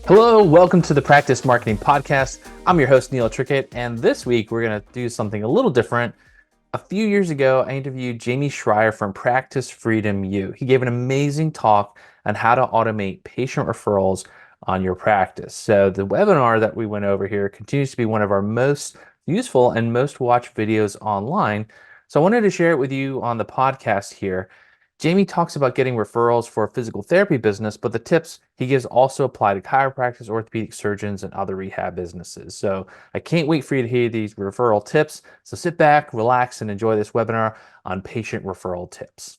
Hello, welcome to the Practice Marketing Podcast. I'm your host, Neil Trickett, and this week we're going to do something a little different. A few years ago, I interviewed Jamey Schrier from Practice Freedom U. He gave an amazing talk on how to automate patient referrals on your practice. So the webinar that we went over here continues to be one of our most useful and most watched videos online. So I wanted to share it with you on the podcast here. Jamey talks about getting referrals for a physical therapy business, but the tips he gives also apply to chiropractors, orthopedic surgeons, and other rehab businesses. So I can't wait for you to hear these referral tips. So sit back, relax, and enjoy this webinar on patient referral tips.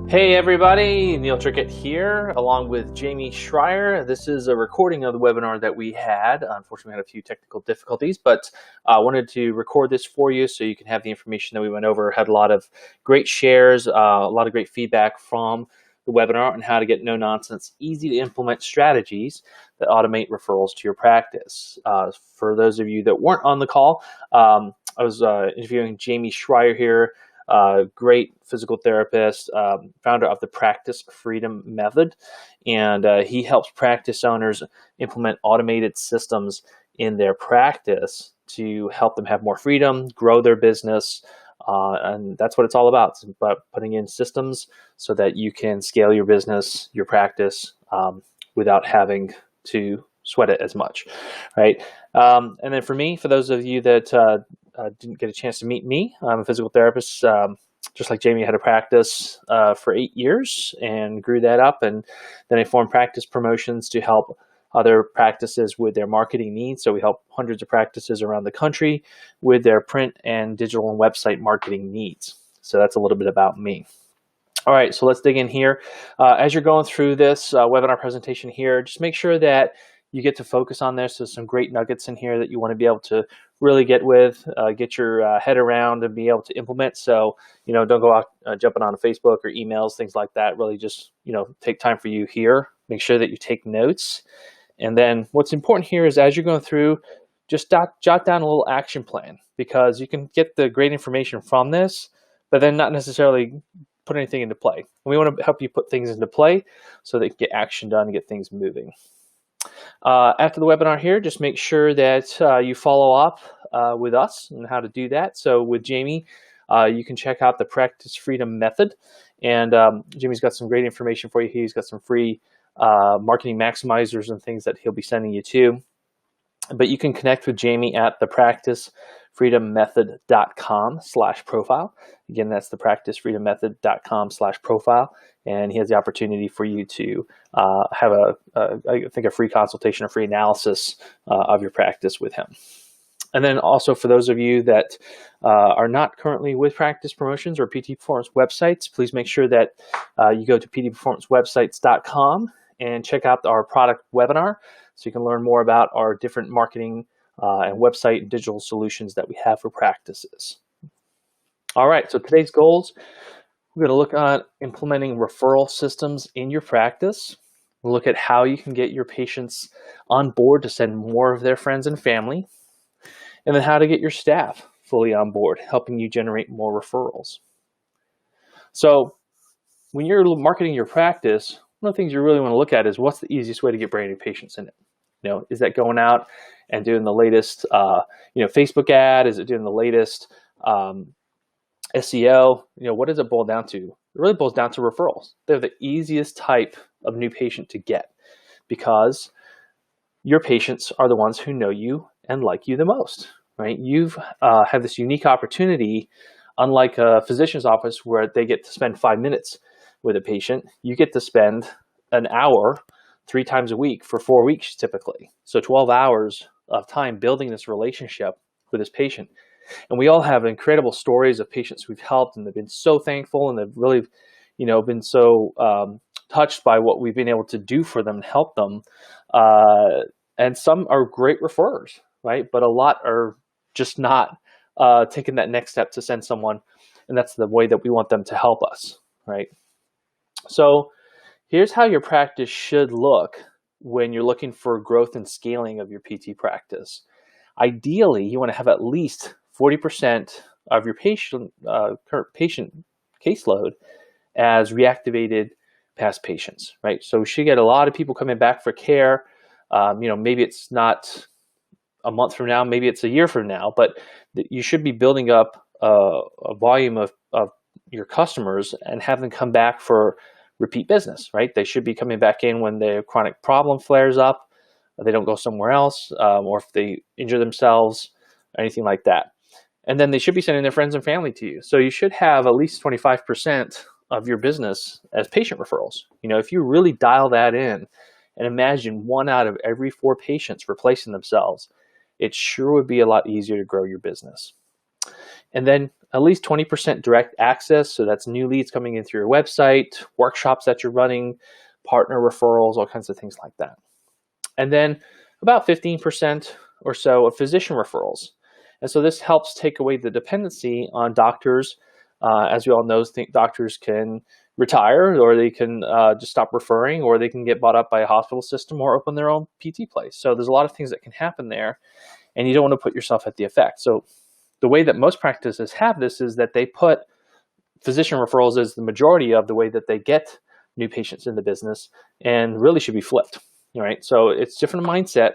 Hey everybody, Neil Trickett here, along with Jamey Schrier. This is a recording of the webinar that we had. Unfortunately, we had a few technical difficulties, but I wanted to record this for you so you can have the information that we went over. Had a lot of great shares, a lot of great feedback from the webinar on how to get no-nonsense, easy-to-implement strategies that automate referrals to your practice. For those of you that weren't on the call, I was interviewing Jamey Schrier here. Great physical therapist, founder of the Practice Freedom Method, and he helps practice owners implement automated systems in their practice to help them have more freedom, grow their business, and that's what it's all about. It's about putting in systems so that you can scale your business, your practice, without having to sweat it as much, right? And then for me, for those of you that didn't get a chance to meet me, I'm a physical therapist, just like Jamey, had a practice for 8 years and grew that up. And then I formed Practice Promotions to help other practices with their marketing needs. So we help hundreds of practices around the country with their print and digital and website marketing needs. So that's a little bit about me. All right, so let's dig in here. As you're going through this webinar presentation here, just make sure that you get to focus on this. There's some great nuggets in here that you want to be able to really get your head around and be able to implement. So, don't go out jumping on Facebook or emails, things like that. Really just, take time for you here. Make sure that you take notes. And then what's important here is as you're going through, just jot down a little action plan, because you can get the great information from this, but then not necessarily put anything into play. And we want to help you put things into play so that you get action done and get things moving. After the webinar here, just make sure that you follow up with us and how to do that. So with Jamey, you can check out the Practice Freedom Method. And Jamey's got some great information for you. He's got some free marketing maximizers and things that he'll be sending you to. But you can connect with Jamey at thepracticefreedommethod.com/profile. Again, that's thepracticefreedommethod.com/profile. And he has the opportunity for you to have I think a free consultation, a free analysis of your practice with him. And then also for those of you that are not currently with Practice Promotions or PT Performance websites, please make sure that you go to ptperformancewebsites.com and check out our product webinar so you can learn more about our different marketing and website and digital solutions that we have for practices. All right, so today's goals, we're going to look at implementing referral systems in your practice. We'll look at how you can get your patients on board to send more of their friends and family, and then how to get your staff fully on board, helping you generate more referrals. So when you're marketing your practice, one of the things you really want to look at is what's the easiest way to get brand new patients in it. Is that going out and doing the latest, Facebook ad? Is it doing the latest SEO? What does it boil down to? It really boils down to referrals. They're the easiest type of new patient to get because your patients are the ones who know you and like you the most, right? You've had this unique opportunity, unlike a physician's office where they get to spend 5 minutes with a patient. You get to spend an hour 3 times a week for 4 weeks typically. So 12 hours of time building this relationship with this patient. And we all have incredible stories of patients we've helped, and they've been so thankful, and they've really, been so touched by what we've been able to do for them and help them. And some are great referrers, right? But a lot are just not taking that next step to send someone, and that's the way that we want them to help us, right? So here's how your practice should look when you're looking for growth and scaling of your PT practice. Ideally, you want to have at least 40% of your current patient caseload as reactivated past patients, right? So we should get a lot of people coming back for care. Maybe it's not a month from now, maybe it's a year from now, but you should be building up a volume of your customers and have them come back for repeat business, right? They should be coming back in when their chronic problem flares up, they don't go somewhere else, or if they injure themselves, or anything like that. And then they should be sending their friends and family to you. So you should have at least 25% of your business as patient referrals. If you really dial that in and imagine 1 out of every 4 patients replacing themselves, it sure would be a lot easier to grow your business. And then at least 20% direct access. So that's new leads coming in through your website, workshops that you're running, partner referrals, all kinds of things like that. And then about 15% or so of physician referrals. And so this helps take away the dependency on doctors. As we all know, doctors can retire, or they can just stop referring, or they can get bought up by a hospital system or open their own PT place. So there's a lot of things that can happen there, and you don't want to put yourself at the effect. So the way that most practices have this is that they put physician referrals as the majority of the way that they get new patients in the business, and really should be flipped. Right? So it's different mindset,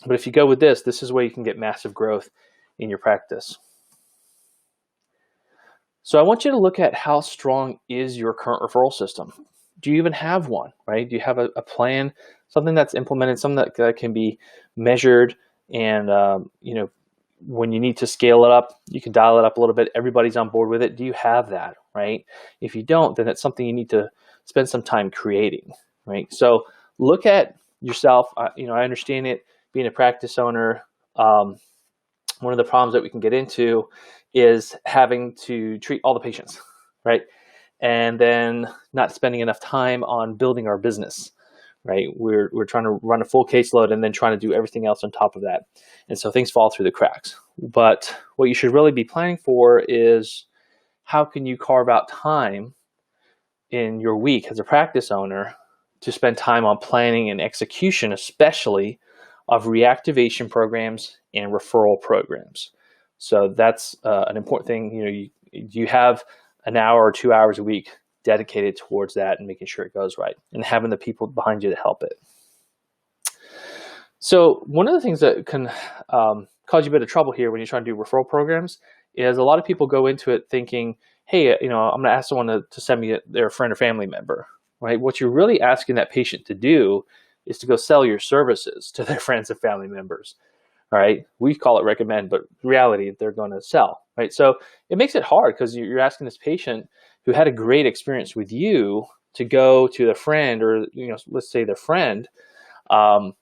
but if you go with this is where you can get massive growth in your practice. So I want you to look at how strong is your current referral system. Do you even have one, right? Do you have a plan, something that's implemented, something that can be measured, and when you need to scale it up, you can dial it up a little bit. Everybody's on board with it. Do you have that, right? If you don't, then it's something you need to spend some time creating, right? So look at yourself. I understand it, being a practice owner. One of the problems that we can get into is having to treat all the patients, right? And then not spending enough time on building our business, right? We're trying to run a full caseload and then trying to do everything else on top of that. And so things fall through the cracks. But what you should really be planning for is, how can you carve out time in your week as a practice owner to spend time on planning and execution, especially of reactivation programs and referral programs. So that's an important thing. You have an hour or 2 hours a week dedicated towards that and making sure it goes right, and having the people behind you to help it. So one of the things that can cause you a bit of trouble here when you're trying to do referral programs is a lot of people go into it thinking, hey, I'm going to ask someone to send me their friend or family member, right? What you're really asking that patient to do is to go sell your services to their friends and family members. All right, we call it recommend, but in reality, they're going to sell, right? So it makes it hard because you're asking this patient who had a great experience with you to go to their friend, or let's say their friend, and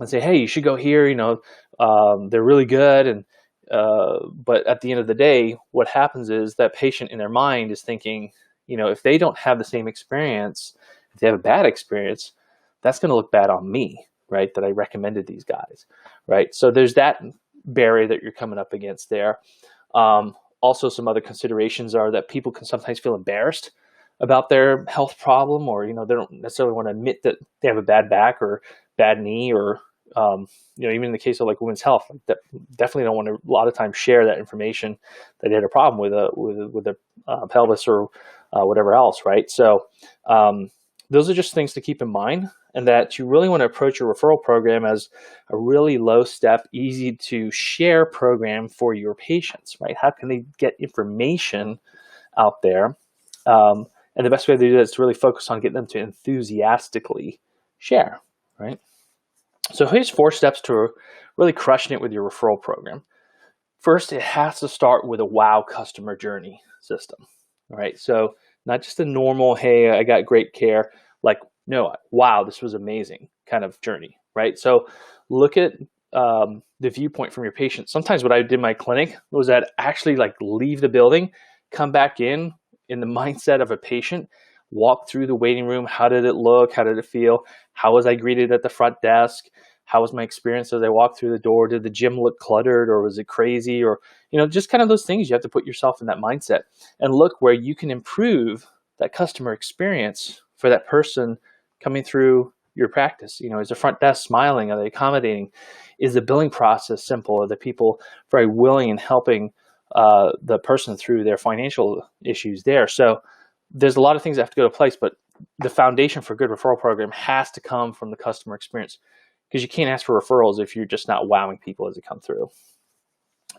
say, hey, you should go here. They're really good, and but at the end of the day, what happens is that patient in their mind is thinking, if they don't have the same experience, if they have a bad experience, that's going to look bad on me, right? That I recommended these guys, right? So there's that barrier that you're coming up against there. Also, some other considerations are that people can sometimes feel embarrassed about their health problem, or they don't necessarily want to admit that they have a bad back or bad knee, or even in the case of like women's health, that definitely don't want to a lot of times share that information that they had a problem with their pelvis or whatever else, right? So those are just things to keep in mind, and that you really want to approach your referral program as a really low step, easy to share program for your patients, right? How can they get information out there? And the best way to do that is to really focus on getting them to enthusiastically share, right? So here's 4 steps to really crushing it with your referral program. First, it has to start with a wow customer journey system, right? So not just a normal, hey, I got great care, like, no, wow, this was amazing kind of journey, right? So look at the viewpoint from your patient. Sometimes what I did in my clinic was that actually leave the building, come back in the mindset of a patient, walk through the waiting room. How did it look? How did it feel? How was I greeted at the front desk? How was my experience as I walked through the door? Did the gym look cluttered, or was it crazy? Or, just kind of those things. You have to put yourself in that mindset and look where you can improve that customer experience for that person coming through your practice. Is the front desk smiling? Are they accommodating? Is the billing process simple? Are the people very willing and helping the person through their financial issues there? So there's a lot of things that have to go to place, but the foundation for a good referral program has to come from the customer experience, because you can't ask for referrals if you're just not wowing people as they come through.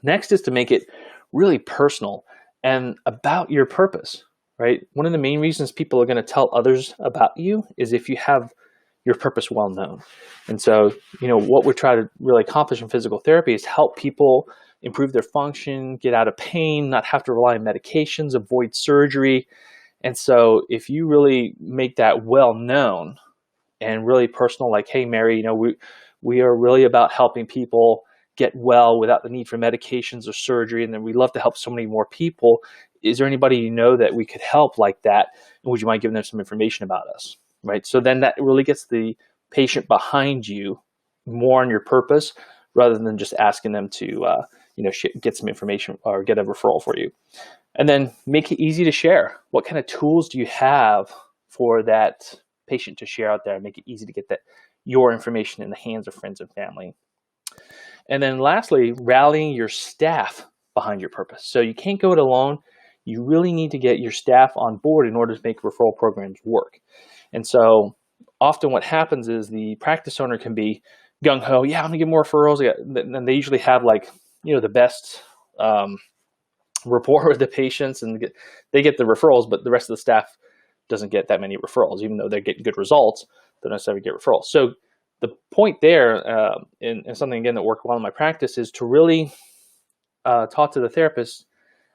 Next is to make it really personal and about your purpose, right? One of the main reasons people are going to tell others about you is if you have your purpose well known. And so, what we're trying to really accomplish in physical therapy is help people improve their function, get out of pain, not have to rely on medications, avoid surgery. And so if you really make that well known and really personal, like, hey, Mary, we are really about helping people get well without the need for medications or surgery, and then we love to help so many more people. Is there anybody that we could help like that? And would you mind giving them some information about us? Right. So then that really gets the patient behind you more on your purpose, rather than just asking them to get some information or get a referral for you. And then make it easy to share. What kind of tools do you have for that patient to share out there and make it easy to get your information in the hands of friends and family? And then lastly, rallying your staff behind your purpose. So you can't go it alone. You really need to get your staff on board in order to make referral programs work. And so often what happens is the practice owner can be gung-ho, yeah, I'm gonna get more referrals. And they usually have the best rapport with the patients, and they get the referrals, but the rest of the staff doesn't get that many referrals. Even though they're getting good results, they don't necessarily get referrals. So the point there, and something again that worked well in my practice, is to really talk to the therapist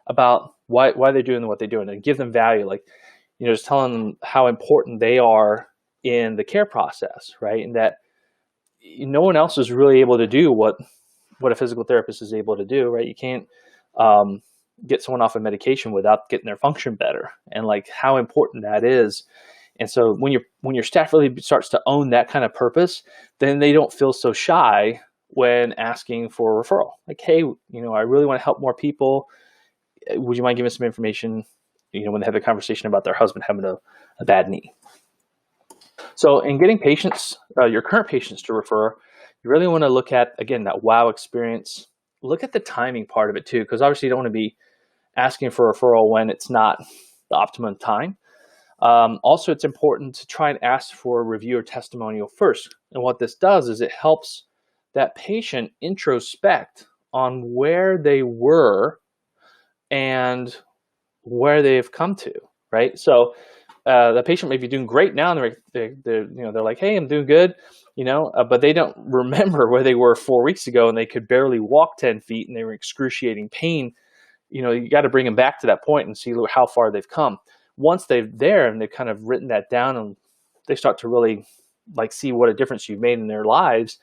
about why they're doing what they're doing, and give them value. Just telling them how important they are in the care process, right? And that no one else is really able to do what a physical therapist is able to do, right? You can't get someone off of medication without getting their function better, and how important that is. And so when your staff really starts to own that kind of purpose, then they don't feel so shy when asking for a referral. Like, hey, I really want to help more people. Would you mind giving us some information? When they have a conversation about their husband having a bad knee. So in getting patients, your current patients to refer, you really want to look at, again, that wow experience. Look at the timing part of it too, because obviously you don't want to be asking for a referral when it's not the optimum time. Also, it's important to try and ask for a review or testimonial first. And what this does is it helps that patient introspect on where they were and where they've come to, right? So the patient may be doing great now, and they're like, hey, I'm doing good, but they don't remember where they were 4 weeks ago, and they could barely walk 10 feet, and they were in excruciating pain. You got to bring them back to that point and see how far they've come. Once they're there and they've kind of written that down, and they start to really see what a difference you've made in their lives,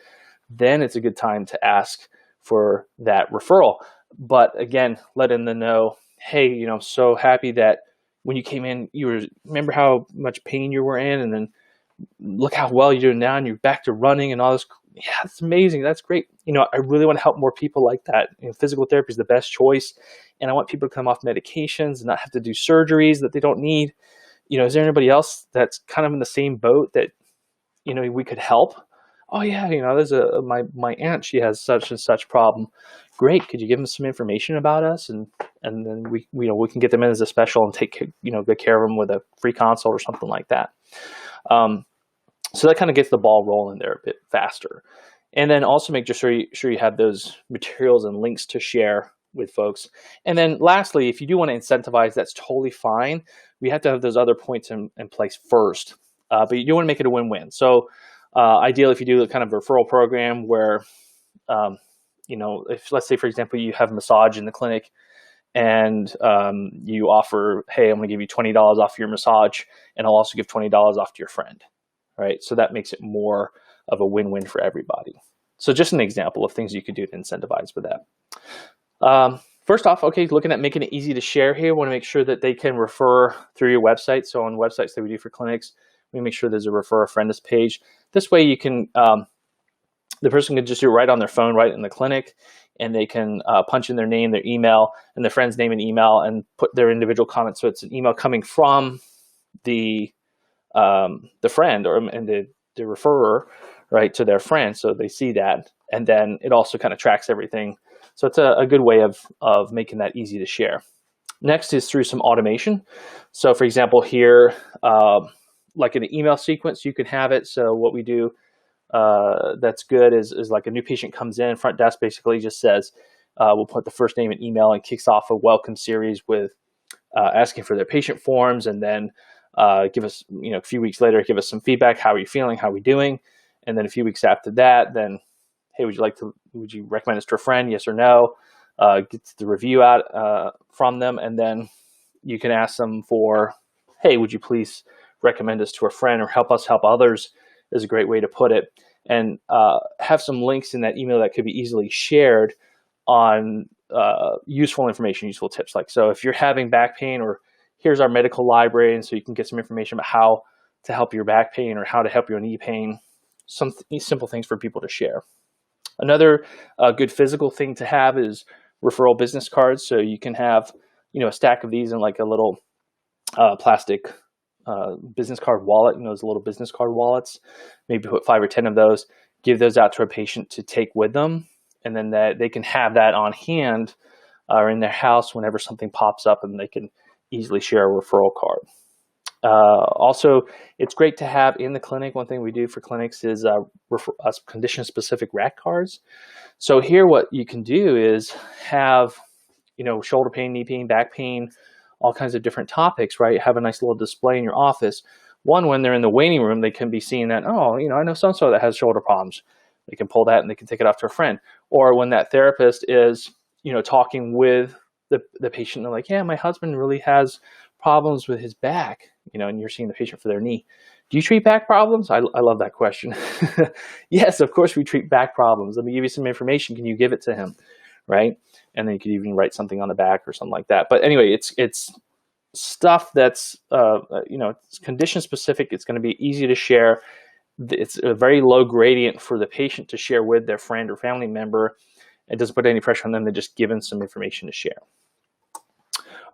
then it's a good time to ask for that referral. But again, letting them know, hey, I'm so happy that when you came in, remember how much pain you were in, and then look how well you're doing now, and you're back to running and all this. Yeah, that's amazing. That's great. I really want to help more people like that. Physical therapy is the best choice, and I want people to come off medications and not have to do surgeries that they don't need. Is there anybody else that's kind of in the same boat that, we could help? Oh yeah, there's my aunt, she has such and such problem. Great. Could you give them some information about us? And then we can get them in as a special and take, good care of them with a free consult or something like that. So that kind of gets the ball rolling there a bit faster. And then also make sure you have those materials and links to share with folks. And then lastly, if you do want to incentivize, that's totally fine. We have to have those other points in place first. But you do want to make it a win-win. So ideally, if you do a kind of referral program where, if let's say, for example, you have a massage in the clinic, and you offer, hey, I'm going to give you $20 off your massage, and I'll also give $20 off to your friend, right? So that makes it more of a win-win for everybody. So just an example of things you could do to incentivize with that. First off, okay, looking at making it easy to share here, we want to make sure that they can refer through your website. So on websites that we do for clinics, we make sure there's a refer a friend page. This way you can, the person can just do it right on their phone, right in the clinic, and they can punch in their name, their email, and their friend's name and email, and put their individual comments. So it's an email coming from the friend and the referrer, right, to their friend, so they see that, and then it also kind of tracks everything. So it's a good way of making that easy to share. Next is through some automation. So for example, here like an email sequence. You can have it. So what we do that's good is like a new patient comes in, front desk basically just says, we'll put the first name and email and kicks off a welcome series with asking for their patient forms, and then give us, a few weeks later, give us some feedback. How are you feeling? How are we doing? And then a few weeks after that, then, hey, would you recommend this to a friend? Yes or no? Get the review out from them. And then you can ask them for, hey, would you please recommend us to a friend, or help us help others is a great way to put it. And have some links in that email that could be easily shared on useful information, useful tips. Like, so if you're having back pain, or here's our medical library, and so you can get some information about how to help your back pain or how to help your knee pain, some simple things for people to share. Another good physical thing to have is referral business cards. So you can have, a stack of these in like a little plastic business card wallet, those little business card wallets. Maybe put 5 or 10 of those, give those out to a patient to take with them, and then that they can have that on hand or in their house whenever something pops up, and they can easily share a referral card. Also, it's great to have in the clinic. One thing we do for clinics is condition-specific rack cards. So here what you can do is have, shoulder pain, knee pain, back pain, all kinds of different topics, right? Have a nice little display in your office. One, when they're in the waiting room, they can be seeing that, I know so-and-so that has shoulder problems. They can pull that and they can take it off to a friend. Or when that therapist is, talking with the patient, they're like, yeah, my husband really has problems with his back, and you're seeing the patient for their knee. Do you treat back problems? I love that question. Yes, of course we treat back problems. Let me give you some information. Can you give it to him? Right? And then you could even write something on the back or something like that. But anyway, it's stuff that's, it's condition specific. It's going to be easy to share. It's a very low gradient for the patient to share with their friend or family member. It doesn't put any pressure on them. They're just given some information to share.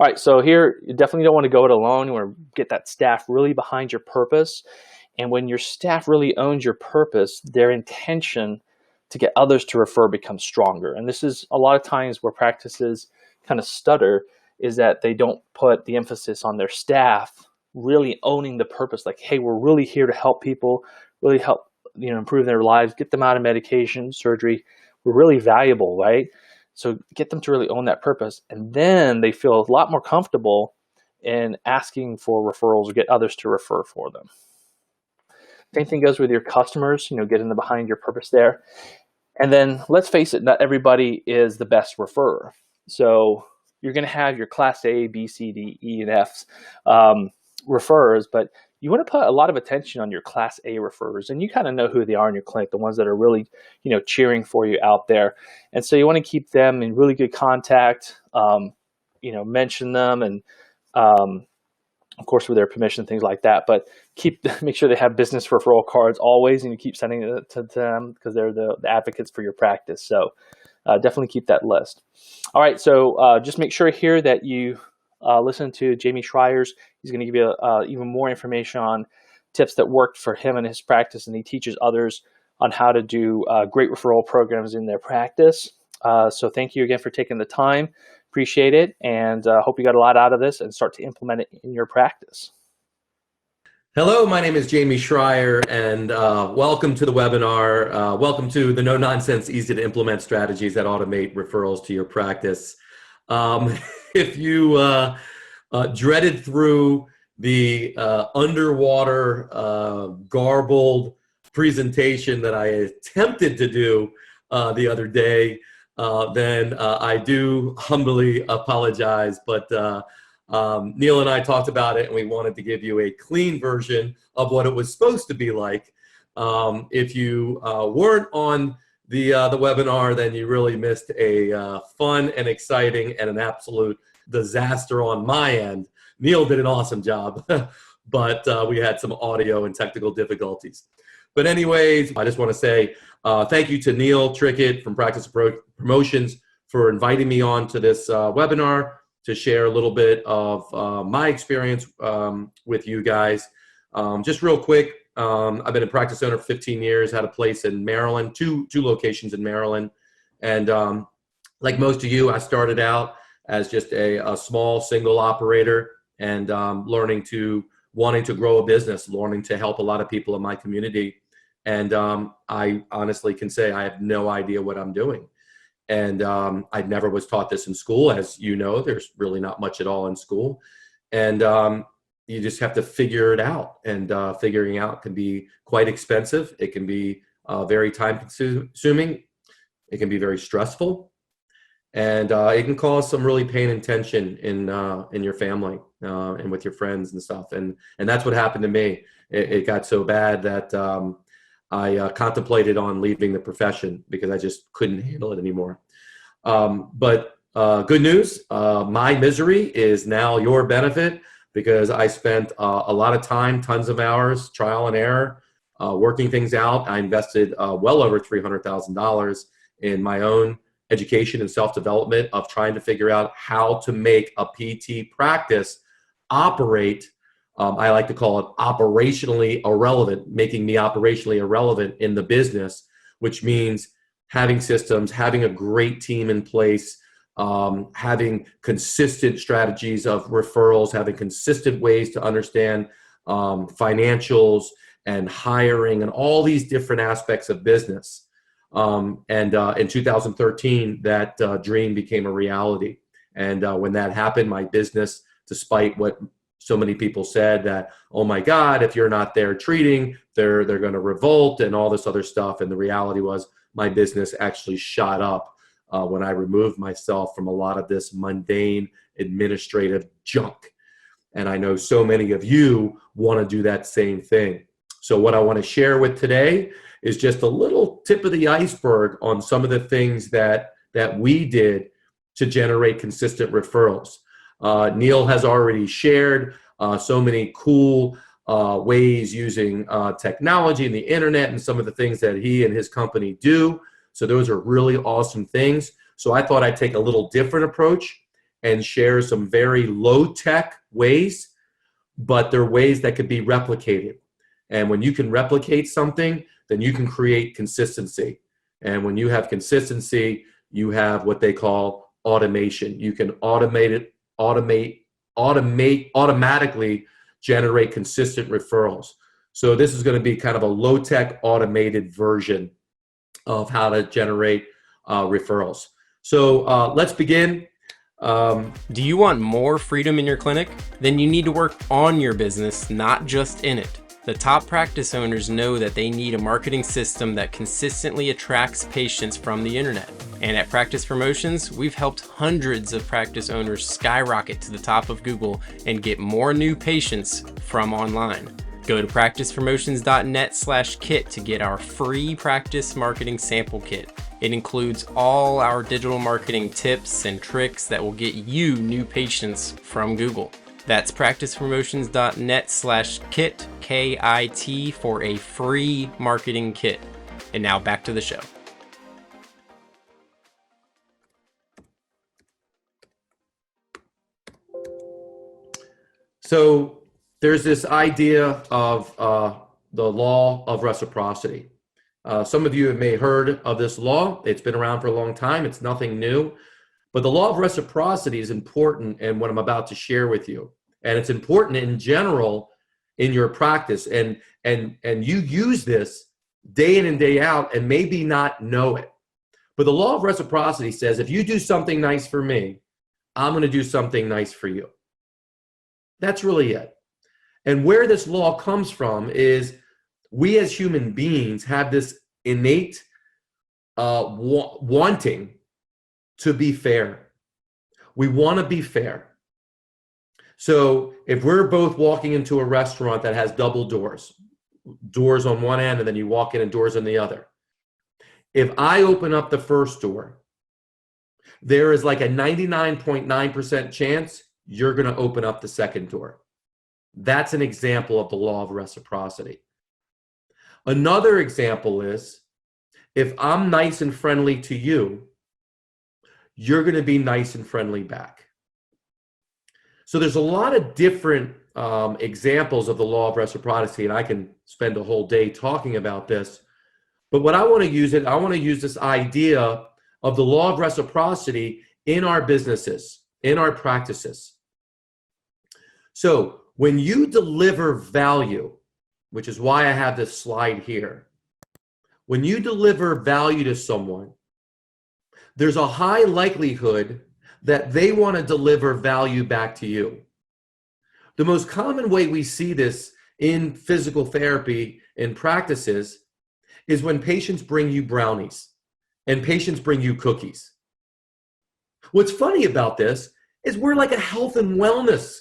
All right, so here, you definitely don't want to go it alone. You want to get that staff really behind your purpose. And when your staff really owns your purpose, their intention to get others to refer becomes stronger. And this is a lot of times where practices kind of stutter, is that they don't put the emphasis on their staff really owning the purpose. Like, hey, we're really here to help people, really help, improve their lives, get them out of medication, surgery. We're really valuable, right? So get them to really own that purpose. And then they feel a lot more comfortable in asking for referrals or get others to refer for them. Same thing goes with your customers, getting them behind your purpose there. And then let's face it, not everybody is the best referrer. So you're going to have your class A, B, C, D, E, and Fs referrers, but you want to put a lot of attention on your class A referrers, and you kind of know who they are in your clinic, the ones that are really, cheering for you out there. And so you want to keep them in really good contact, mention them, and of course with their permission, things like that. But make sure they have business referral cards always, and you keep sending it to them because they're the advocates for your practice. So definitely keep that list. All right, so just make sure here that you listen to Jamey Schrier's. He's going to give you even more information on tips that worked for him and his practice, and he teaches others on how to do great referral programs in their practice. So thank you again for taking the time. Appreciate it, and hope you got a lot out of this and start to implement it in your practice. Hello, my name is Jamey Schrier, and welcome to the webinar. Welcome to the no-nonsense, easy-to-implement strategies that automate referrals to your practice. If you dreaded through the underwater, garbled presentation that I attempted to do the other day, then I do humbly apologize, but Neil and I talked about it, and we wanted to give you a clean version of what it was supposed to be like. If you weren't on the webinar, then you really missed a fun and exciting and an absolute disaster on my end. Neil did an awesome job, but we had some audio and technical difficulties. But anyways, I just want to say thank you to Neil Trickett from Practice Promotions for inviting me on to this webinar to share a little bit of my experience with you guys. Just real quick, I've been a practice owner for 15 years, had a place in Maryland, two locations in Maryland. And like most of you, I started out as just a small single operator and learning to wanting to grow a business, wanting to help a lot of people in my community. And I honestly can say I have no idea what I'm doing. And I never was taught this in school. As you know, there's really not much at all in school. And you just have to figure it out. And figuring out can be quite expensive. It can be very time consuming. It can be very stressful. And it can cause some really pain and tension in your family and with your friends and stuff. And that's what happened to me. It got so bad that I contemplated on leaving the profession because I just couldn't handle it anymore. But good news, my misery is now your benefit, because I spent a lot of time, tons of hours, trial and error, working things out. I invested well over $300,000 in my own education and self-development of trying to figure out how to make a PT practice operate. I like to call it operationally irrelevant, making me operationally irrelevant in the business, which means having systems, having a great team in place, having consistent strategies of referrals, having consistent ways to understand financials and hiring and all these different aspects of business. And in 2013, that dream became a reality. And when that happened, my business, despite what so many people said that, oh my God, if you're not there treating, they're going to revolt and all this other stuff. And the reality was my business actually shot up when I removed myself from a lot of this mundane administrative junk. And I know so many of you want to do that same thing. So what I want to share with today is just a little tip of the iceberg on some of the things that we did to generate consistent referrals. Neil has already shared so many cool ways using technology and the internet and some of the things that he and his company do. So those are really awesome things. So I thought I'd take a little different approach and share some very low-tech ways, but they're ways that could be replicated. And when you can replicate something, then you can create consistency. And when you have consistency, you have what they call automation. You can automatically generate consistent referrals. So this is going to be kind of a low-tech automated version of how to generate referrals. So let's begin. Do you want more freedom in your clinic? Then you need to work on your business, not just in it. The top practice owners know that they need a marketing system that consistently attracts patients from the internet. And at Practice Promotions, we've helped hundreds of practice owners skyrocket to the top of Google and get more new patients from online. Go to practicepromotions.net/kit to get our free practice marketing sample kit. It includes all our digital marketing tips and tricks that will get you new patients from Google. That's practicepromotions.net/kit, KIT, for a free marketing kit. And now back to the show. So there's this idea of the law of reciprocity. Some of you may have heard of this law. It's been around for a long time. It's nothing new. But the law of reciprocity is important in what I'm about to share with you. And it's important in general in your practice. And you use this day in and day out and maybe not know it. But the law of reciprocity says, if you do something nice for me, I'm going to do something nice for you. That's really it. And where this law comes from is we as human beings have this innate wanting to be fair. We want to be fair. So if we're both walking into a restaurant that has double doors on one end and then you walk in and doors on the other. If I open up the first door, there is like a 99.9% chance you're going to open up the second door. That's an example of the law of reciprocity. Another example is if I'm nice and friendly to you, you're going to be nice and friendly back. So there's a lot of different examples of the law of reciprocity, and I can spend a whole day talking about this. But what I want to use this idea of the law of reciprocity in our businesses, in our practices. So When you deliver value, which is why I have this slide here, when you deliver value to someone, there's a high likelihood that they want to deliver value back to you. The most common way we see this in physical therapy and practices is when patients bring you brownies and patients bring you cookies. What's funny about this is we're like a health and wellness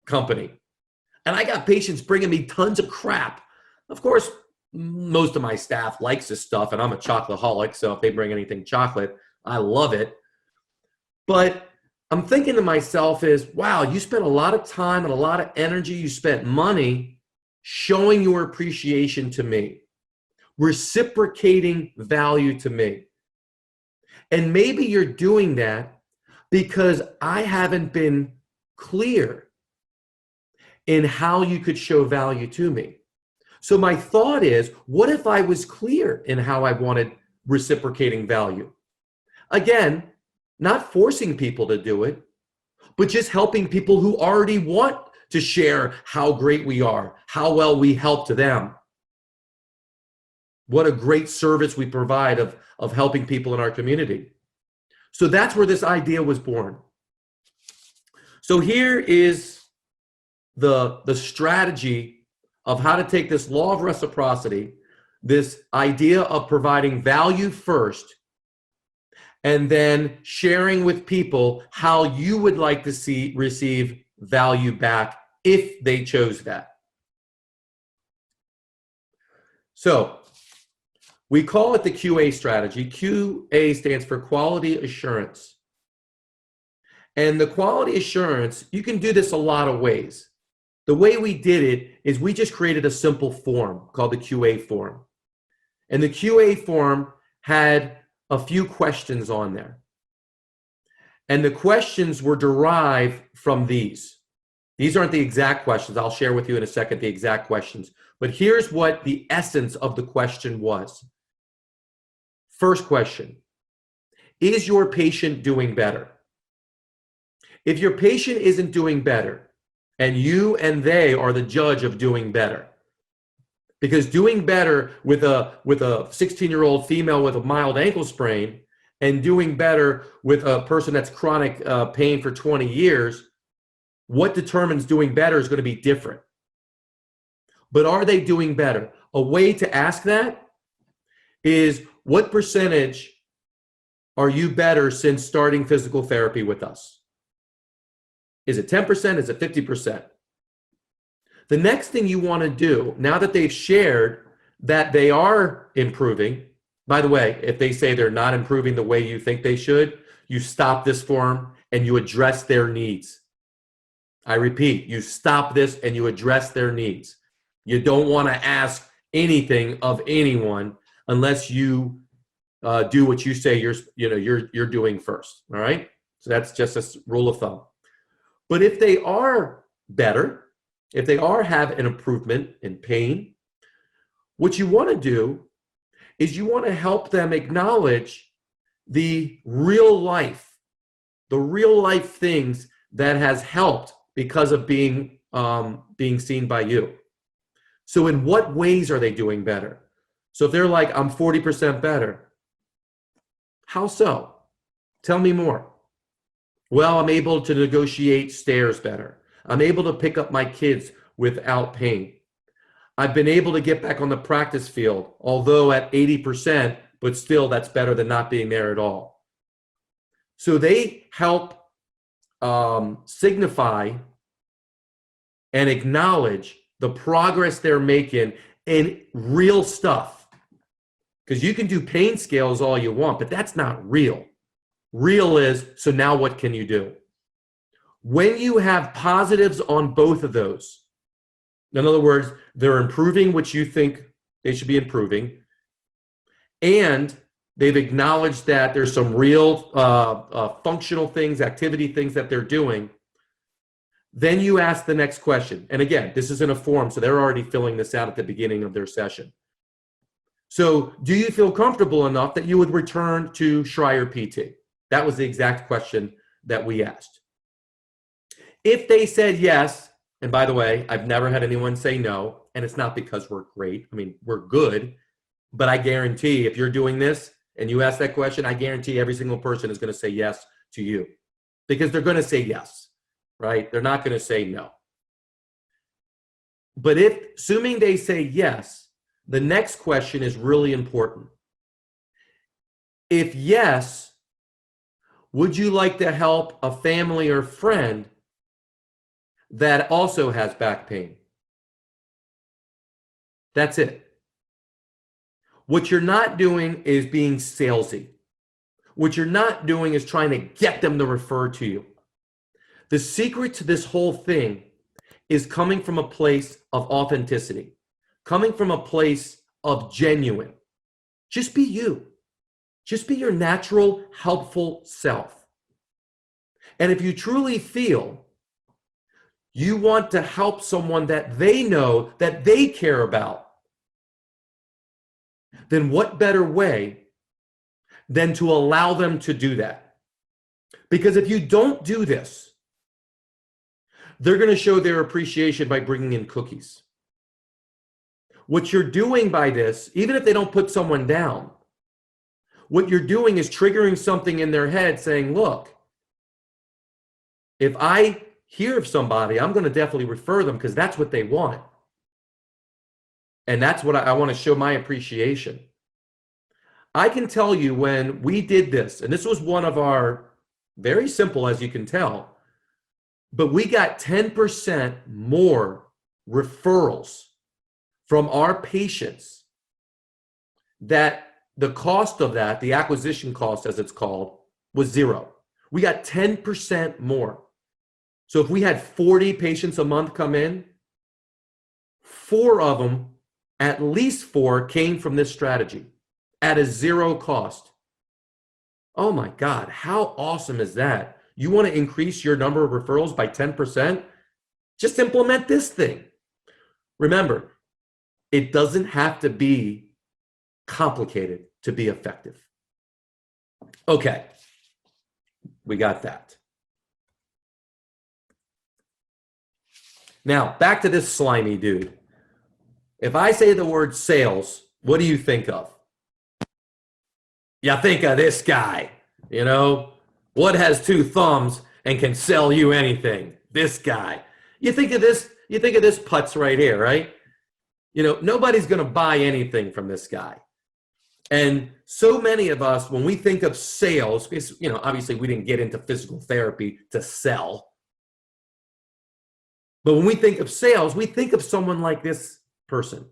company. And I got patients bringing me tons of crap. Of course, most of my staff likes this stuff, and I'm a chocoholic, so if they bring anything chocolate, I love it. But I'm thinking to myself is, wow, you spent a lot of time and a lot of energy, you spent money showing your appreciation to me, reciprocating value to me. And maybe you're doing that because I haven't been clear in how you could show value to me. So my thought is, what if I was clear in how I wanted reciprocating value? Again, not forcing people to do it, but just helping people who already want to share how great we are, how well we help to them. What a great service we provide of helping people in our community. So that's where this idea was born. So here is the strategy of how to take this law of reciprocity, this idea of providing value first, and then sharing with people how you would like to receive value back if they chose that. So we call it the QA strategy. QA stands for quality assurance. And the quality assurance, you can do this a lot of ways. The way we did it is we just created a simple form called the QA form. And the QA form had a few questions on there. And the questions were derived from these. These aren't the exact questions. I'll share with you in a second the exact questions. But here's what the essence of the question was. First question, is your patient doing better? If your patient isn't doing better, and you and they are the judge of doing better, because doing better with a 16-year-old female with a mild ankle sprain and doing better with a person that's chronic pain for 20 years, what determines doing better is going to be different. But are they doing better? A way to ask that is, what percentage are you better since starting physical therapy with us? Is it 10%? Is it 50%? The next thing you want to do, now that they've shared that they are improving, by the way, if they say they're not improving the way you think they should, you stop this form and you address their needs. I repeat, you stop this and you address their needs. You don't want to ask anything of anyone unless you do what you say you're doing first. All right? So that's just a rule of thumb. But if they are better, if they have an improvement in pain, what you want to do is you want to help them acknowledge the real life things that has helped because of being seen by you. So in what ways are they doing better? So if they're like, I'm 40% better, how so? Tell me more. Well, I'm able to negotiate stairs better. I'm able to pick up my kids without pain. I've been able to get back on the practice field, although at 80%, but still that's better than not being there at all. So they help signify and acknowledge the progress they're making in real stuff. Because you can do pain scales all you want, but that's not real. Real is, so now what can you do? When you have positives on both of those, in other words, they're improving what you think they should be improving, and they've acknowledged that there's some real functional things, activity things that they're doing, then you ask the next question. And again, this is in a form, so they're already filling this out at the beginning of their session. So do you feel comfortable enough that you would return to Schrier PT? That was the exact question that we asked. If they said yes, And by the way, I've never had anyone say no, and it's not because we're great. I mean, we're good, but I guarantee if you're doing this and you ask that question, I guarantee every single person is going to say yes to you because they're going to say yes, right? They're not going to say no. But assuming they say yes, the next question is really important. If yes, would you like to help a family or friend that also has back pain? That's it. What you're not doing is being salesy. What you're not doing is trying to get them to refer to you. The secret to this whole thing is coming from a place of authenticity, coming from a place of genuine. Just be you. Just be your natural, helpful self. And if you truly feel you want to help someone that they know, that they care about, then what better way than to allow them to do that? Because if you don't do this, they're going to show their appreciation by bringing in cookies. What you're doing by this, even if they don't put someone down, what you're doing is triggering something in their head saying, look, if I hear of somebody, I'm going to definitely refer them because that's what they want. And that's what I want to show my appreciation. I can tell you when we did this, and this was one of our, very simple as you can tell, but we got 10% more referrals from our patients that the cost of that, the acquisition cost as it's called, was zero. We got 10% more. So if we had 40 patients a month come in, 4 of them, at least 4 came from this strategy at a zero cost. Oh my God, how awesome is that? You want to increase your number of referrals by 10%? Just implement this thing. Remember, it doesn't have to be complicated to be effective. Okay, we got that. Now, back to this slimy dude. If I say the word sales, what do you think of? You think of this guy, you know? What has 2 thumbs and can sell you anything? This guy. You think of this putz right here, right? You know, nobody's going to buy anything from this guy. And so many of us, when we think of sales, because, you know, obviously we didn't get into physical therapy to sell. But when we think of sales, we think of someone like this person.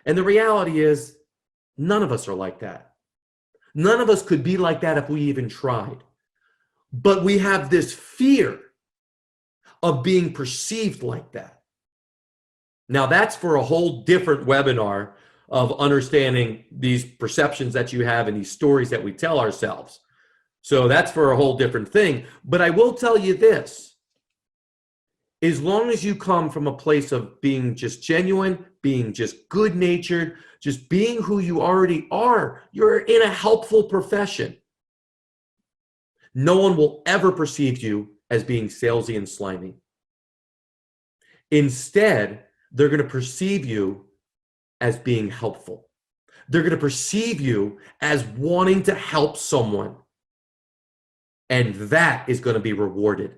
And the reality is, none of us are like that. None of us could be like that if we even tried. But we have this fear of being perceived like that. Now, that's for a whole different webinar of understanding these perceptions that you have and these stories that we tell ourselves. So that's for a whole different thing. But I will tell you this. As long as you come from a place of being just genuine, being just good-natured, just being who you already are, you're in a helpful profession. No one will ever perceive you as being salesy and slimy. Instead, they're going to perceive you as being helpful. They're going to perceive you as wanting to help someone. And that is going to be rewarded.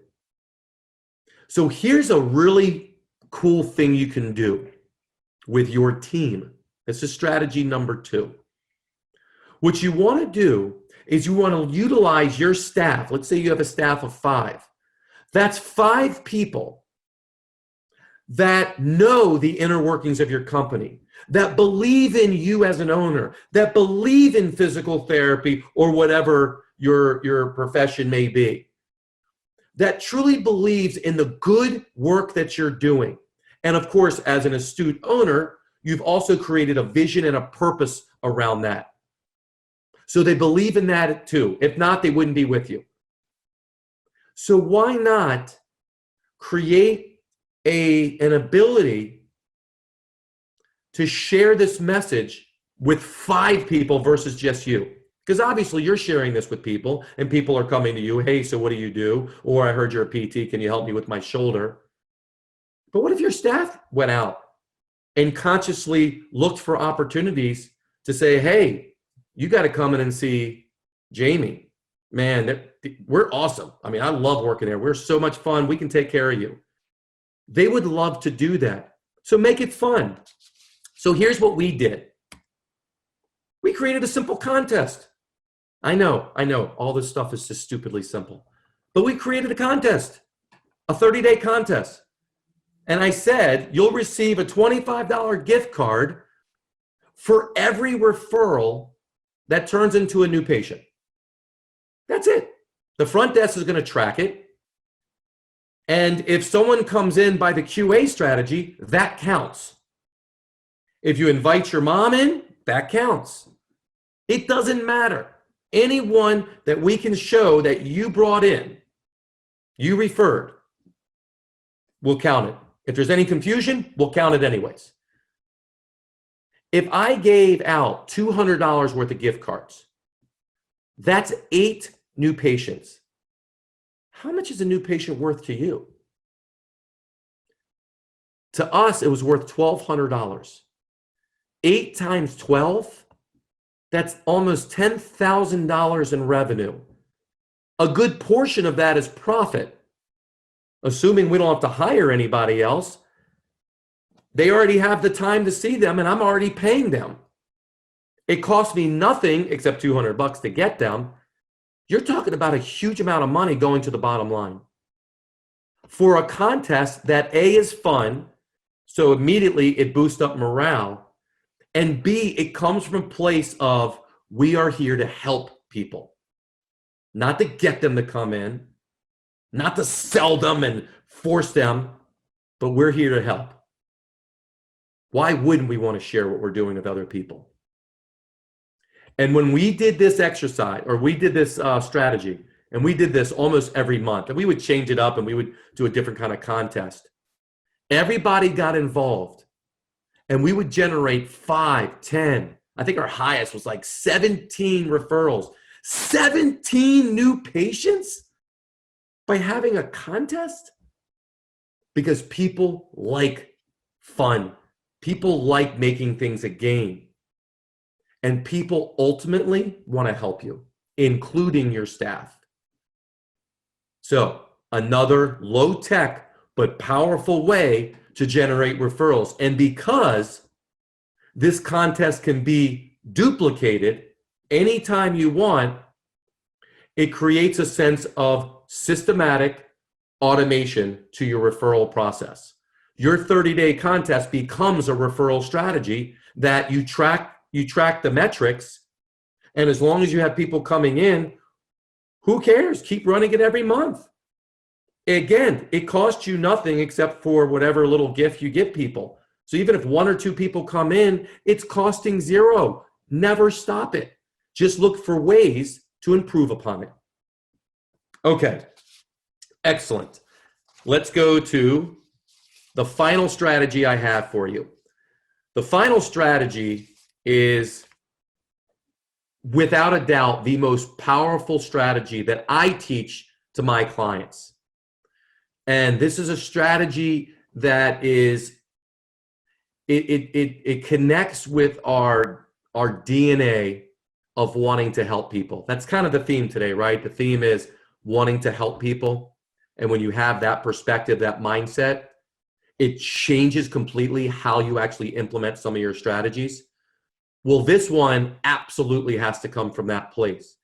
So here's a really cool thing you can do with your team. This is strategy number 2. What you want to do is you want to utilize your staff. Let's say you have a staff of 5. That's 5 people that know the inner workings of your company, that believe in you as an owner, that believe in physical therapy or whatever your profession may be, that truly believes in the good work that you're doing. And of course, as an astute owner, you've also created a vision and a purpose around that. So they believe in that too. If not, they wouldn't be with you. So why not create an ability to share this message with 5 people versus just you? Because obviously you're sharing this with people and people are coming to you, hey, so what do you do? Or I heard you're a PT, can you help me with my shoulder? But what if your staff went out and consciously looked for opportunities to say, hey, you got to come in and see Jamey. Man, we're awesome. I mean, I love working there. We're so much fun. We can take care of you. They would love to do that. So make it fun. So here's what we did. We created a simple contest. I know, all this stuff is just stupidly simple. But we created a contest, a 30-day contest. And I said, you'll receive a $25 gift card for every referral that turns into a new patient. That's it. The front desk is going to track it. And if someone comes in by the QA strategy, that counts. If you invite your mom in, that counts. It doesn't matter. Anyone that we can show that you brought in, you referred, we'll count it. If there's any confusion, we'll count it anyways. If I gave out $200 worth of gift cards, that's 8 new patients. How much is a new patient worth to you? To us, it was worth $1,200. 8 times 12, that's almost $10,000 in revenue. A good portion of that is profit. Assuming we don't have to hire anybody else, they already have the time to see them and I'm already paying them. It costs me nothing except $200 to get them. You're talking about a huge amount of money going to the bottom line. For a contest that A, is fun, so immediately it boosts up morale, and B, it comes from a place of we are here to help people, not to get them to come in, not to sell them and force them, but we're here to help. Why wouldn't we want to share what we're doing with other people? And when we did this exercise, or we did this strategy, and we did this almost every month, and we would change it up and we would do a different kind of contest. Everybody got involved and we would generate 5, 10, I think our highest was like 17 referrals, 17 new patients by having a contest, because people like fun. People like making things a game. And people ultimately want to help you, including your staff. So another low tech but powerful way to generate referrals. And because this contest can be duplicated anytime you want, it creates a sense of systematic automation to your referral process. Your 30-day contest becomes a referral strategy that you track the metrics, and as long as you have people coming in, who cares? Keep running it every month. Again, it costs you nothing except for whatever little gift you give people. So even if 1 or 2 people come in, it's costing $0. Never stop it. Just look for ways to improve upon it. Okay, excellent. Let's go to the final strategy I have for you. The final strategy is, without a doubt, the most powerful strategy that I teach to my clients. And this is a strategy that is, it connects with our DNA of wanting to help people. That's kind of the theme today, right? The theme is wanting to help people. And when you have that perspective, that mindset, it changes completely how you actually implement some of your strategies. Well, this one absolutely has to come from that place.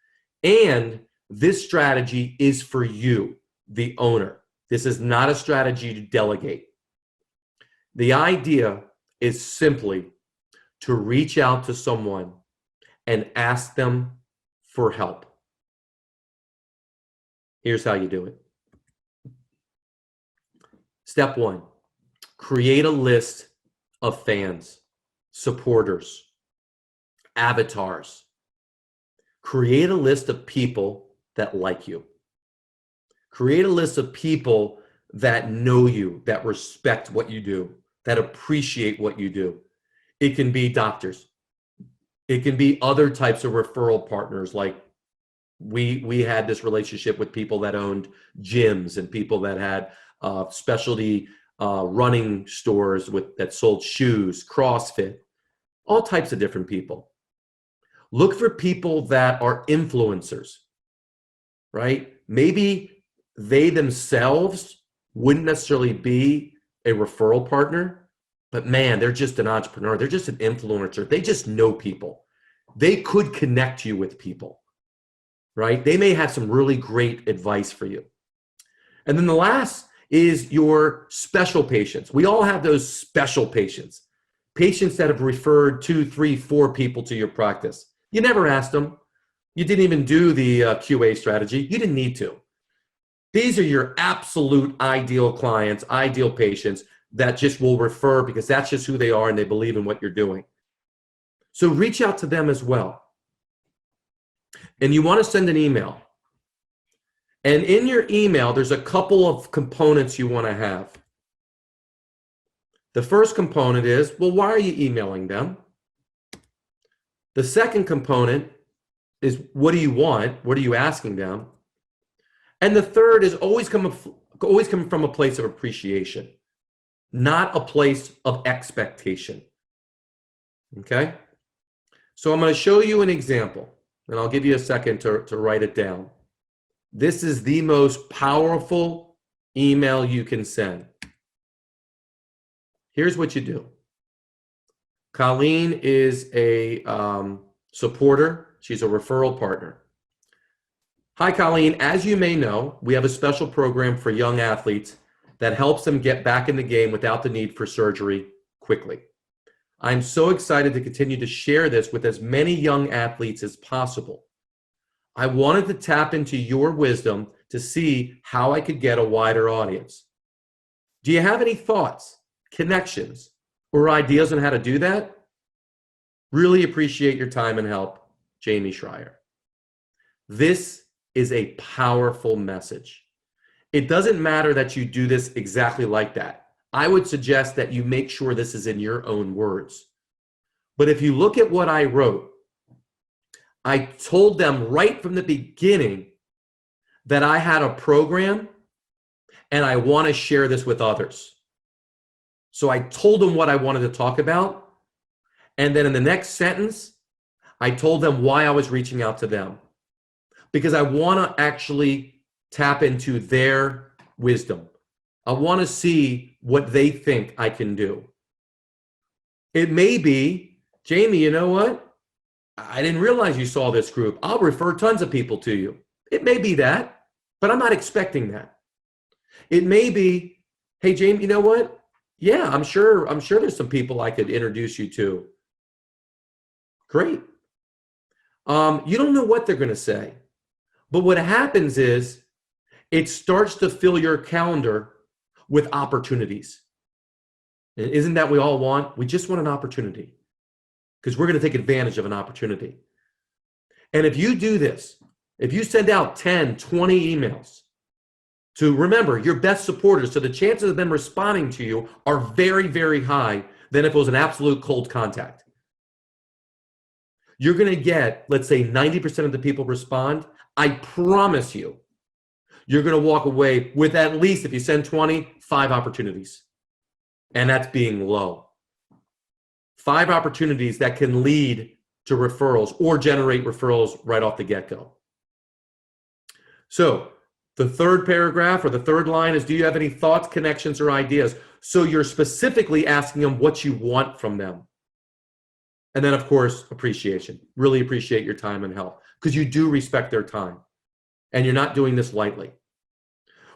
And this strategy is for you, the owner. This is not a strategy to delegate. The idea is simply to reach out to someone and ask them for help. Here's how you do it. Step 1, create a list of fans, supporters, avatars. Create a list of people that like you. Create a list of people that know you, that respect what you do, that appreciate what you do. It can be doctors. It can be other types of referral partners. Like we had this relationship with people that owned gyms and people that had specialty running stores that sold shoes, CrossFit, all types of different people. Look for people that are influencers, right? Maybe they themselves wouldn't necessarily be a referral partner, but man, they're just an entrepreneur. They're just an influencer. They just know people. They could connect you with people, right? They may have some really great advice for you. And then the last is your special patients. We all have those special patients, patients that have referred 2, 3, 4 people to your practice. You never asked them. You didn't even do the QA strategy. You didn't need to. These are your absolute ideal clients, ideal patients that just will refer because that's just who they are and they believe in what you're doing. So reach out to them as well. And you want to send an email. And in your email, there's a couple of components you want to have. The first component is, well, why are you emailing them? The second component is, what do you want? What are you asking them? And the third is always coming from a place of appreciation, not a place of expectation. Okay? So I'm going to show you an example, and I'll give you a second to write it down. This is the most powerful email you can send. Here's what you do. Colleen is a supporter. She's a referral partner. Hi, Colleen. As you may know, we have a special program for young athletes that helps them get back in the game without the need for surgery quickly. I'm so excited to continue to share this with as many young athletes as possible. I wanted to tap into your wisdom to see how I could get a wider audience. Do you have any thoughts, connections, or ideas on how to do that? Really appreciate your time and help, Jamey Schrier. This is a powerful message. It doesn't matter that you do this exactly like that. I would suggest that you make sure this is in your own words. But if you look at what I wrote, I told them right from the beginning that I had a program and I want to share this with others. So I told them what I wanted to talk about. And then in the next sentence, I told them why I was reaching out to them. Because I want to actually tap into their wisdom. I want to see what they think I can do. It may be, Jamey, you know what? I didn't realize you saw this group. I'll refer tons of people to you. It may be that, but I'm not expecting that. It may be, hey, Jamey, you know what? Yeah, I'm sure there's some people I could introduce you to. Great. You don't know what they're going to say. But what happens is it starts to fill your calendar with opportunities. And isn't that what we all want? We just want an opportunity because we're going to take advantage of an opportunity. And if you do this, if you send out 10, 20 emails to, remember, your best supporters, so the chances of them responding to you are very, very high than if it was an absolute cold contact. You're going to get, let's say 90% of the people respond. I promise you, you're going to walk away with at least, if you send 20, 5 opportunities. And that's being low. 5 opportunities that can lead to referrals or generate referrals right off the get-go. So the third paragraph or the third line is, do you have any thoughts, connections, or ideas? So you're specifically asking them what you want from them. And then, of course, appreciation. Really appreciate your time and help because you do respect their time. And you're not doing this lightly.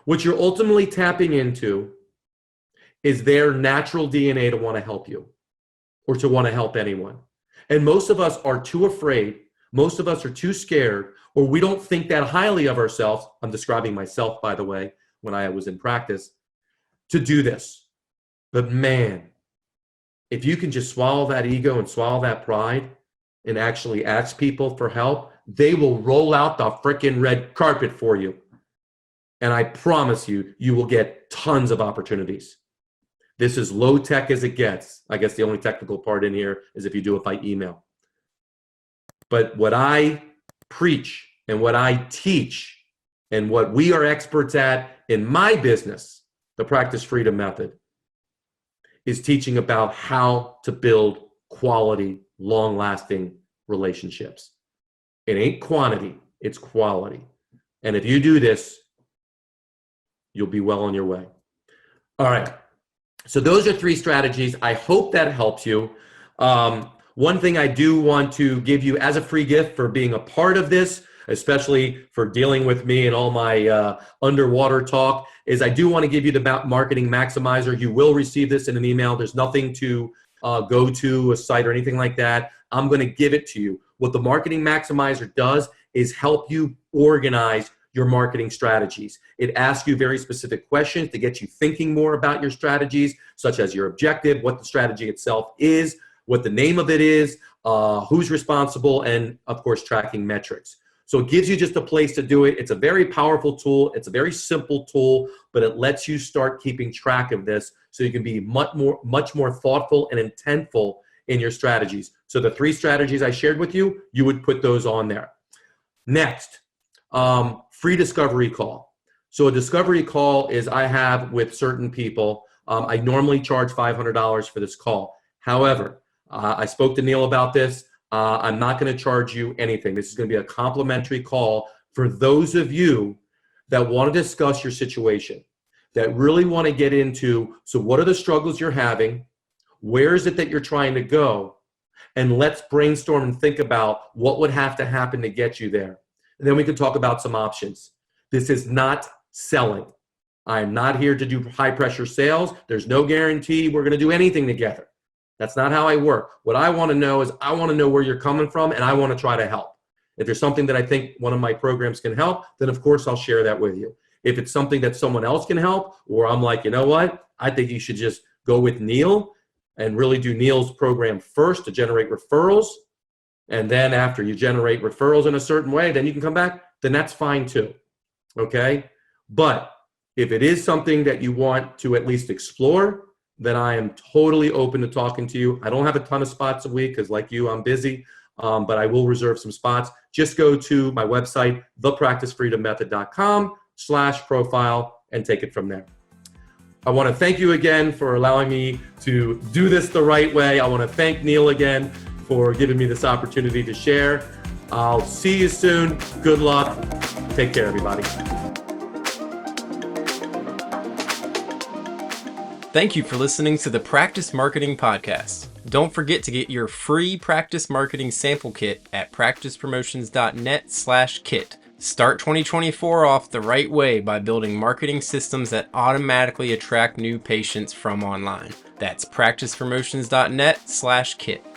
What you're ultimately tapping into is their natural DNA to want to help you or to want to help anyone. And most of us are too afraid. Most of us are too scared, or we don't think that highly of ourselves. I'm describing myself, by the way, when I was in practice, to do this. But man, if you can just swallow that ego and swallow that pride and actually ask people for help, they will roll out the frickin' red carpet for you. And I promise you, you will get tons of opportunities. This is low tech as it gets. I guess the only technical part in here is if you do it by email. But what I preach and what I teach and what we are experts at in my business, the Practice Freedom Method, is teaching about how to build quality, long-lasting relationships. It ain't quantity, it's quality. And if you do this, you'll be well on your way. All right. So those are 3 strategies. I hope that helps you. One thing I do want to give you as a free gift for being a part of this, especially for dealing with me and all my underwater talk, is I do want to give you the Marketing Maximizer. You will receive this in an email. There's nothing to go to a site or anything like that. I'm going to give it to you. What the Marketing Maximizer does is help you organize your marketing strategies. It asks you very specific questions to get you thinking more about your strategies, such as your objective, what the strategy itself is, what the name of it is, who's responsible, and of course, tracking metrics. So it gives you just a place to do it. It's a very powerful tool. It's a very simple tool, but it lets you start keeping track of this so you can be much more thoughtful and intentful in your strategies. So the 3 strategies I shared with you, you would put those on there. Next, free discovery call. So a discovery call is I have with certain people. I normally charge $500 for this call. However, I spoke to Neil about this. I'm not going to charge you anything. This is going to be a complimentary call for those of you that want to discuss your situation, that really want to get into, so what are the struggles you're having? Where is it that you're trying to go? And let's brainstorm and think about what would have to happen to get you there. And then we can talk about some options. This is not selling. I'm not here to do high pressure sales. There's no guarantee we're going to do anything together. That's not how I work. What I want to know is I want to know where you're coming from, and I want to try to help. If there's something that I think one of my programs can help, then of course I'll share that with you. If it's something that someone else can help, or I'm like, you know what, I think you should just go with Neil and really do Neil's program first to generate referrals. And then after you generate referrals in a certain way, then you can come back, then that's fine too, okay? But if it is something that you want to at least explore, then I am totally open to talking to you. I don't have a ton of spots a week because like you, I'm busy, but I will reserve some spots. Just go to my website, thepracticefreedommethod.com/profile, and take it from there. I want to thank you again for allowing me to do this the right way. I want to thank Neil again for giving me this opportunity to share. I'll see you soon. Good luck. Take care, everybody. Thank you for listening to the Practice Marketing Podcast. Don't forget to get your free practice marketing sample kit at practicepromotions.net/kit. Start 2024 off the right way by building marketing systems that automatically attract new patients from online. That's practicepromotions.net/kit.